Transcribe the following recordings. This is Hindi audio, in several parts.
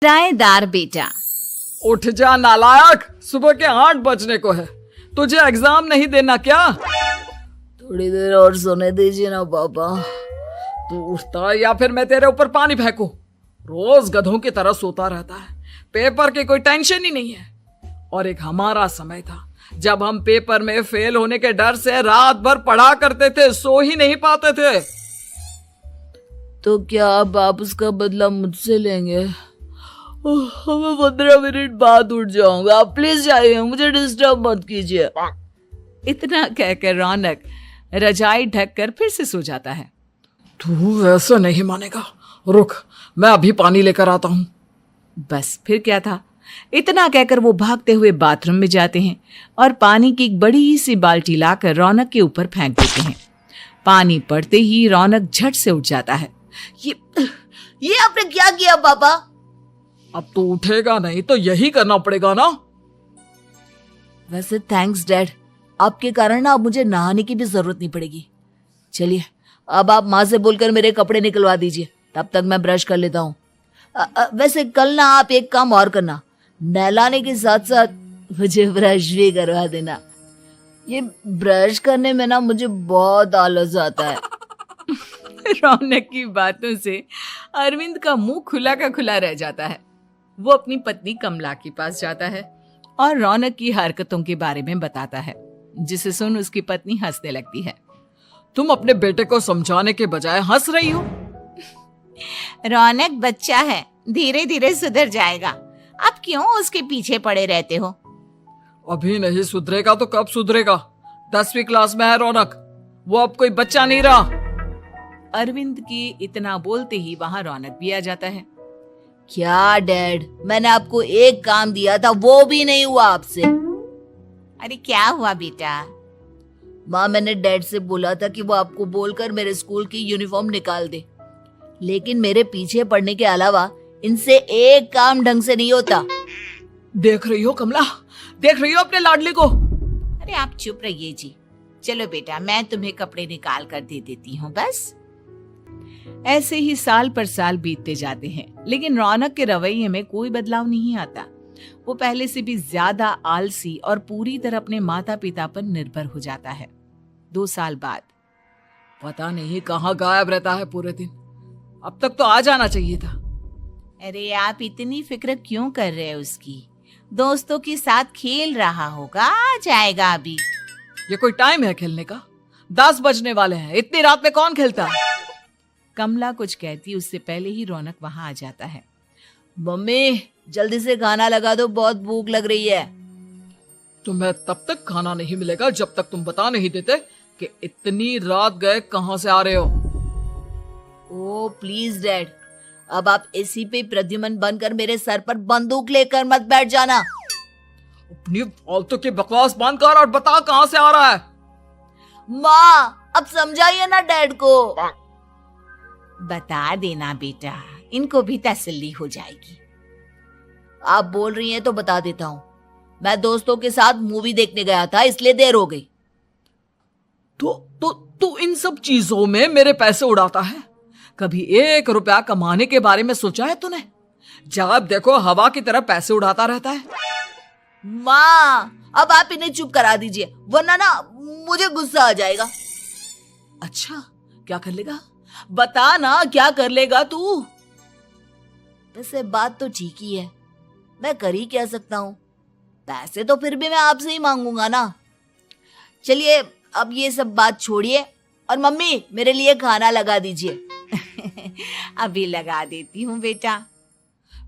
किराएदार बेटा। उठ जा नालायक, सुबह के 8 बजने को है। तुझे एग्जाम नहीं देना क्या? थोड़ी देर और सोने दीजिए ना पापा। तू उठता है या फिर मैं तेरे ऊपर पानी फेंकूं? रोज गधों की तरह सोता रहता है, पेपर की कोई टेंशन ही नहीं है। और एक हमारा समय था जब हम पेपर में फेल होने के डर से रात भर पढ़ा करते थे, सो ही नहीं पाते थे। तो क्या आप उसका बदला मुझसे लेंगे? मैं 15 मिनट बाद उठ जाऊंगा, आप प्लीज जाइए, मुझे डिस्टर्ब मत कीजिए। इतना कहकर रौनक रजाई ढककर फिर से सो जाता है। तू ऐसा नहीं मानेगा, रुक मैं अभी पानी लेकर आता हूं। बस फिर क्या था, इतना कहकर वो भागते हुए बाथरूम में जाते हैं और पानी की एक बड़ी सी बाल्टी लाकर रौनक के ऊपर फेंक देते हैं। पानी पड़ते ही रौनक झट से उठ जाता है। ये आपने क्या किया पापा? अब तो उठेगा नहीं तो यही करना पड़ेगा ना। वैसे थैंक्स डैड, आपके कारण ना अब मुझे नहाने की भी जरूरत नहीं पड़ेगी। चलिए अब आप माँ से बोलकर मेरे कपड़े निकलवा दीजिए, तब तक मैं ब्रश कर लेता हूँ। वैसे कल ना आप एक काम और करना, नहलाने के साथ साथ मुझे ब्रश भी करवा देना। ये ब्रश करने में ना मुझे बहुत आलस आता है। रौनक की बातों से अरविंद का मुंह खुला का खुला रह जाता है। वो अपनी पत्नी कमला के पास जाता है और रौनक की हरकतों के बारे में बताता है, जिसे सुन उसकी पत्नी हंसने लगती है। तुम अपने बेटे को समझाने के बजाय हंस रही हो। रौनक बच्चा है, धीरे धीरे सुधर जाएगा, आप क्यों उसके पीछे पड़े रहते हो? अभी नहीं सुधरेगा तो कब सुधरेगा? 10वीं क्लास में है रौनक, वो अब कोई बच्चा नहीं रहा। अरविंद की इतना बोलते ही वहां रौनक भी आ जाता है। क्या डैड, मैंने आपको एक काम दिया था, वो भी नहीं हुआ आपसे। अरे क्या हुआ बेटा? माँ, मैंने डैड से बोला था कि वो आपको बोलकर मेरे स्कूल की यूनिफॉर्म निकाल दे, लेकिन मेरे पीछे पड़ने के अलावा इनसे एक काम ढंग से नहीं होता। देख रही हो कमला, देख रही हो अपने लाडले को? अरे आप चुप रहिए जी। चलो बेटा, मैं तुम्हें कपड़े निकाल कर दे देती हूँ। बस ऐसे ही साल पर साल बीतते जाते हैं, लेकिन रौनक के रवैये में कोई बदलाव नहीं आता। वो पहले से भी ज्यादा आलसी और पूरी तरह अपने माता पिता पर निर्भर हो जाता है। 2 साल बाद पता नहीं कहाँ गायब रहता है पूरे दिन, अब तक तो आ जाना चाहिए था। अरे आप इतनी फिक्र क्यों कर रहे हैं उसकी? दोस्तों के साथ खेल रहा होगा, आ जाएगा अभी। ये कोई टाइम है खेलने का? 10 बजने वाले हैं, इतनी रात में कौन खेलता है? कमला कुछ कहती उससे पहले ही रौनक वहां आ जाता है। मम्मी जल्दी से खाना लगा दो, बहुत भूख लग रही है। तुम्हें तब तक खाना नहीं मिलेगा जब तक तुम बता नहीं देते कि इतनी रात गए कहां से आ रहे हो। ओ प्लीज डैड, अब आप एसी पे प्रद्युमन बनकर मेरे सर पर बंदूक लेकर मत बैठ जाना। अपनी फालतू की बकवास बंद कर और बता कहां से आ रहा है। माँ अब समझाइए ना डैड को। बता देना बेटा, इनको भी तसल्ली हो जाएगी। आप बोल रही हैं तो बता देता हूँ, मैं दोस्तों के साथ मूवी देखने गया था, इसलिए देर हो गई। तो इन सब चीजों में मेरे पैसे उड़ाता है? कभी 1 रुपया कमाने के बारे में सोचा है तूने? जब देखो हवा की तरह पैसे उड़ाता रहता है। माँ अब आप इन्हें चुप करा दीजिए, वरना ना मुझे गुस्सा आ जाएगा। अच्छा क्या कर लेगा? बता ना, क्या कर लेगा तू? वैसे बात तो ठीक ही है, मैं कर ही क्या सकता हूँ। पैसे तो फिर भी मैं आपसे ही मांगूंगा ना। चलिए अब ये सब बात छोड़िए और मम्मी मेरे लिए खाना लगा दीजिए। अभी लगा देती हूँ बेटा।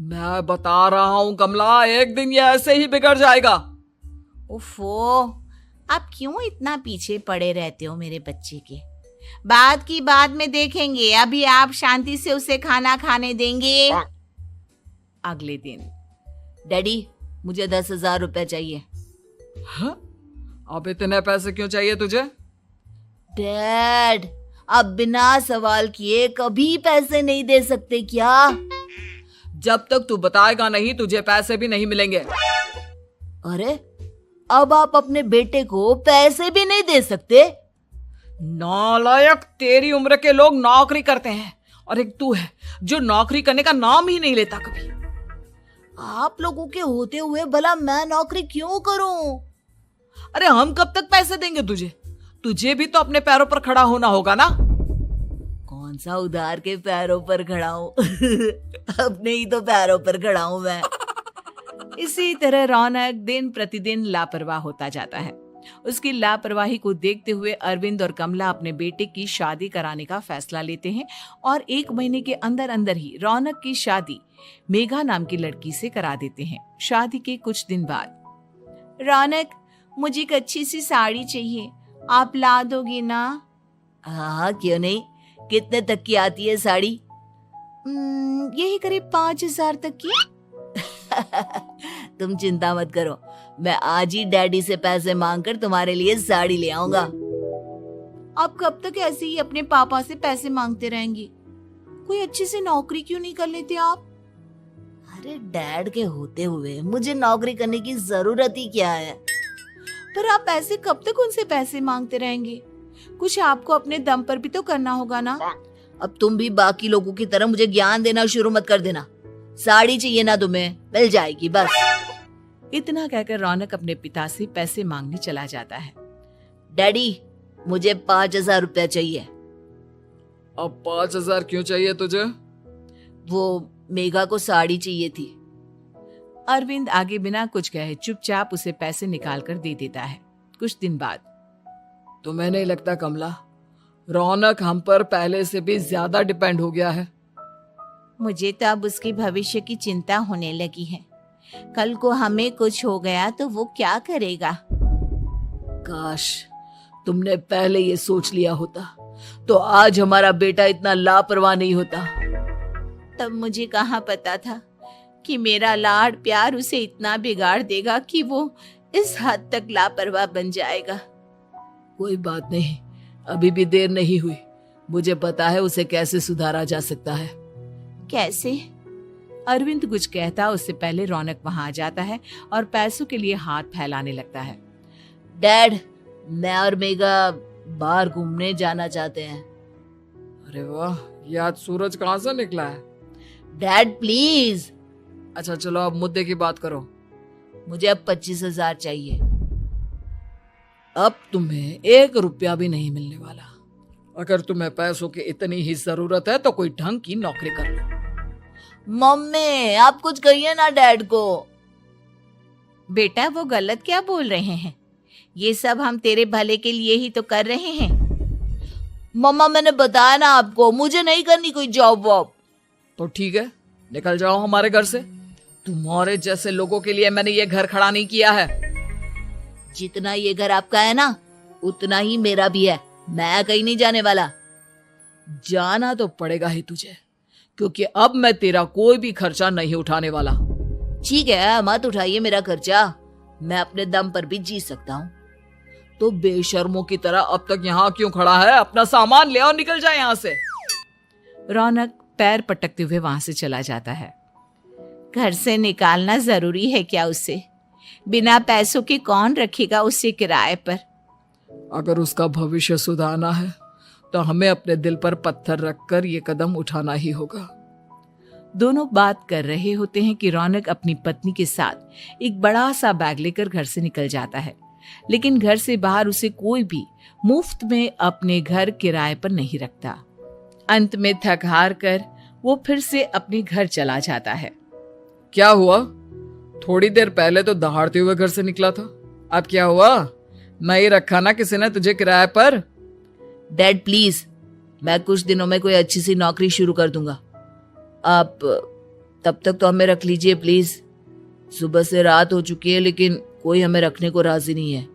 मैं बता रहा हूँ कमला, एक दिन ये ऐसे ही बिगड़ जाएगा। उफ़ो, आप क्यों इतना पीछे पड़े रहते हो मेरे बच्चे के? बात की बाद में देखेंगे, अभी आप शांति से उसे खाना खाने देंगे। अगले दिन डैडी मुझे 10,000 रुपए चाहिए। हाँ? अब इतने पैसे क्यों चाहिए तुझे? डैड आप बिना सवाल किए कभी पैसे नहीं दे सकते क्या? जब तक तू बताएगा नहीं तुझे पैसे भी नहीं मिलेंगे। अरे अब आप अपने बेटे को पैसे भी नहीं दे सकते? नालायक, तेरी उम्र के लोग नौकरी करते हैं और एक तू है जो नौकरी करने का नाम ही नहीं लेता कभी। आप लोगों के होते हुए भला मैं नौकरी क्यों करूं? अरे हम कब तक पैसे देंगे तुझे? तुझे भी तो अपने पैरों पर खड़ा होना होगा ना। कौन सा उधार के पैरों पर खड़ा हूं? अपने ही तो पैरों पर खड़ा हूं मैं। इसी तरह रौनक दिन प्रतिदिन लापरवाह होता जाता है। उसकी लापरवाही को देखते हुए अरविंद और कमला अपने बेटे की शादी कराने का फैसला लेते हैं और 1 महीने के अंदर अंदर ही रौनक की शादी मेघा नाम की लड़की से करा देते हैं। शादी के कुछ दिन बाद, रौनक, मुझे एक अच्छी सी साड़ी चाहिए, आप ला दोगे ना? हाँ, क्यों नहीं। कितने तक की आती है साड़ी? यही करीब 5,000 तक की। तुम चिंता मत करो, मैं आज ही डैडी से पैसे मांगकर तुम्हारे लिए साड़ी ले आऊंगा। आप कब तक ऐसे ही अपने पापा से पैसे मांगते रहेंगे? कोई अच्छी सी नौकरी क्यों नहीं कर लेते आप? अरे डैड के होते हुए मुझे नौकरी करने की जरूरत ही क्या है? पर आप ऐसे कब तक उनसे पैसे मांगते रहेंगे? कुछ आपको अपने दम पर भी तो करना होगा ना। अब तुम भी बाकी लोगों की तरह मुझे ज्ञान देना शुरू मत कर देना। साड़ी चाहिए ना तुम्हें, मिल जाएगी बस। इतना कहकर रौनक अपने पिता से पैसे मांगने चला जाता है। डैडी, मुझे 5,000 रुपया चाहिए। अब 5,000 क्यों चाहिए तुझे? वो मेघा को साड़ी चाहिए थी। अरविंद आगे बिना कुछ कहे चुपचाप उसे पैसे निकाल कर दे देता है। कुछ दिन बाद, तुम्हें नहीं लगता कमला, रौनक हम पर पहले से भी ज्यादा डिपेंड हो गया है? मुझे तो अब उसके भविष्य की चिंता होने लगी है। कल को हमें कुछ हो गया तो वो क्या करेगा? काश तुमने पहले ये सोच लिया होता तो आज हमारा बेटा इतना लापरवाह नहीं होता। तब मुझे कहाँ पता था कि मेरा लाड प्यार उसे इतना बिगाड़ देगा कि वो इस हद तक लापरवाह बन जाएगा। कोई बात नहीं, अभी भी देर नहीं हुई। मुझे पता है उसे कैसे सुधारा जा सकता है। कैसे? अरविंद कुछ कहता उससे पहले रौनक वहां आ जाता है और पैसों के लिए हाथ फैलाने लगता है। डैड, मैं और मेघा बाहर घूमने जाना चाहते हैं। अरे वाह, ये आज सूरज कहाँ से निकला है? Dad please. अच्छा चलो अब मुद्दे की बात करो। मुझे अब 25,000 चाहिए। अब तुम्हें 1 रुपया भी नहीं मिलने वाला। अगर तुम्हें पैसों की इतनी ही जरूरत है तो कोई ढंग की नौकरी कर लो। मम्मी, आप कुछ कहिए ना डैड को। बेटा, वो गलत क्या बोल रहे हैं? ये सब हम तेरे भले के लिए ही तो कर रहे हैं। मम्मा, मैंने बताया ना आपको, मुझे नहीं करनी कोई जॉब वॉब। तो ठीक है, निकल जाओ हमारे घर से। तुम्हारे जैसे लोगों के लिए मैंने ये घर खड़ा नहीं किया है। जितना ये घर आपका है ना, उतना ही मेरा भी है। मैं कहीं नहीं जाने वाला। जाना तो पड़ेगा ही तुझे, क्योंकि अब मैं तेरा कोई भी खर्चा नहीं उठाने वाला। ठीक है, मत उठाइए मेरा खर्चा, मैं अपने दम पर भी जी सकता हूँ। तो बेशर्मों की तरह अब तक यहाँ क्यों खड़ा है? अपना सामान ले और निकल जाए यहाँ से। रौनक पैर पटकते हुए वहां से चला जाता है। घर से निकालना जरूरी है क्या उसे? बिना पैसों के कौन रखेगा उसे किराए पर? अगर उसका भविष्य सुधारना है तो हमें अपने दिल पर पत्थर रखकर ये कदम उठाना ही होगा। दोनों बात कर रहे होते हैं कि रौनक अपनी पत्नी के साथ एक बड़ा सा बैग लेकर घर से निकल जाता है, लेकिन घर से बाहर उसे कोई भी मुफ्त में अपने घर किराए पर नहीं रखता। अंत में थक हार कर वो फिर से अपने घर चला जाता है। क्या हुआ? थोड़ी देर पहले तो दहाड़ते हुए घर से निकला था, अब क्या हुआ? नहीं रखा ना किसी ने तुझे किराए पर? डैड प्लीज, मैं कुछ दिनों में कोई अच्छी सी नौकरी शुरू कर दूंगा। आप तब तक तो हमें रख लीजिए प्लीज। सुबह से रात हो चुकी है लेकिन कोई हमें रखने को राजी नहीं है।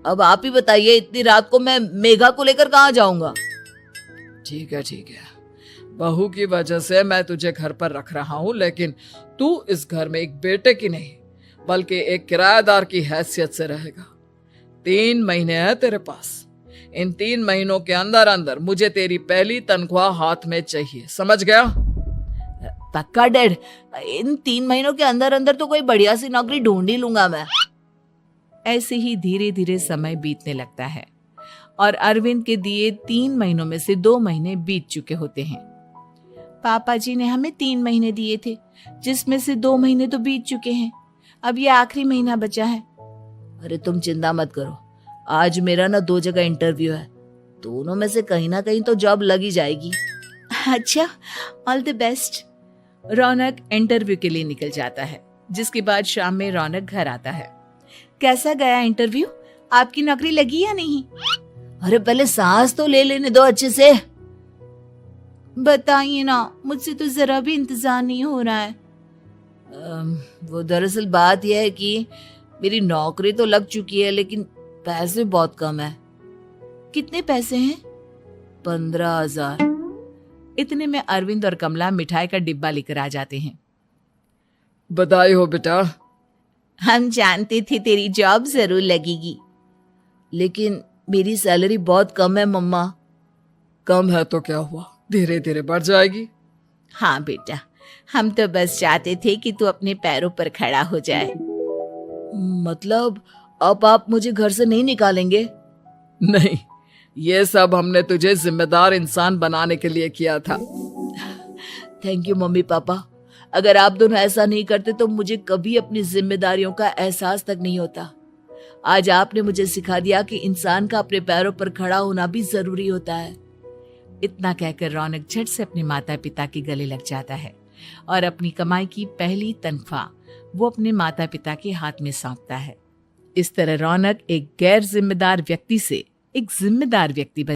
अब आप ही बताइए, इतनी रात को मैं मेघा को लेकर कहाँ जाऊंगा? ठीक है ठीक है, बहू की वजह से मैं तुझे घर पर रख रहा हूँ, लेकिन तू इस घर में एक बेटे की नहीं बल्कि एक किराएदार की हैसियत से रहेगा। 3 महीने है तेरे पास। इन 3 महीनों के अंदर अंदर मुझे तेरी पहली तनख्वाह हाथ में चाहिए, समझ गया? पक्का डैड, इन 3 महीनों के अंदर अंदर तो कोई बढ़िया सी नौकरी ढूंढ ही लूंगा मैं। ऐसे ही धीरे धीरे समय बीतने लगता है और अरविंद के दिए 3 महीनों में से 2 महीने बीत चुके होते हैं। पापा जी ने हमें 3 महीने दिए थे, जिसमें से 2 महीने तो बीत चुके हैं। अब ये आखिरी महीना बचा है। अरे तुम चिंता मत करो, आज मेरा ना 2 जगह इंटरव्यू है, दोनों में से कहीं ना कहीं तो जॉब लग ही जाएगी। अच्छा, all the best. Raunak interview के लिए निकल जाता है, जिसके बाद शाम में रौनक घर आता है। कैसा गया इंटरव्यू? आपकी नौकरी लगी या नहीं? अरे पहले सांस तो ले लेने दो अच्छे से। बताइए ना, मुझसे तो जरा भी इंतजार नहीं हो रहा है। वो दरअसल बात यह है कि मेरी नौकरी तो लग चुकी है, लेकिन पैसे बहुत कम है। कितने पैसे हैं? 15,000। इतने में अरविंद और कमला मिठाई का डिब्बा लेकर आ जाते हैं। बधाई हो बेटा। हम जानते थे तेरी जॉब जरूर लगेगी। लेकिन मेरी सैलरी बहुत कम है मम्मा। कम है तो क्या हुआ, धीरे धीरे बढ़ जाएगी। हाँ बेटा, हम तो बस चाहते थे कि तू अपने पैरों पर खड़ा हो जाए। मतलब अब आप मुझे घर से नहीं निकालेंगे? नहीं, ये सब हमने तुझे जिम्मेदार इंसान बनाने के लिए किया था। Thank you mummy papa. अगर आप दोनों ऐसा नहीं करते तो मुझे कभी अपनी जिम्मेदारियों का एहसास तक नहीं होता। आज आपने मुझे सिखा दिया कि इंसान का अपने पैरों पर खड़ा होना भी जरूरी होता है। इतना कहकर रौनक झट से अपने माता पिता के गले लग जाता है और अपनी कमाई की पहली तनख्वाह वो अपने माता पिता के हाथ में सौंपता है। इस तरह रौनक एक गैर जिम्मेदार व्यक्ति से एक जिम्मेदार व्यक्ति बन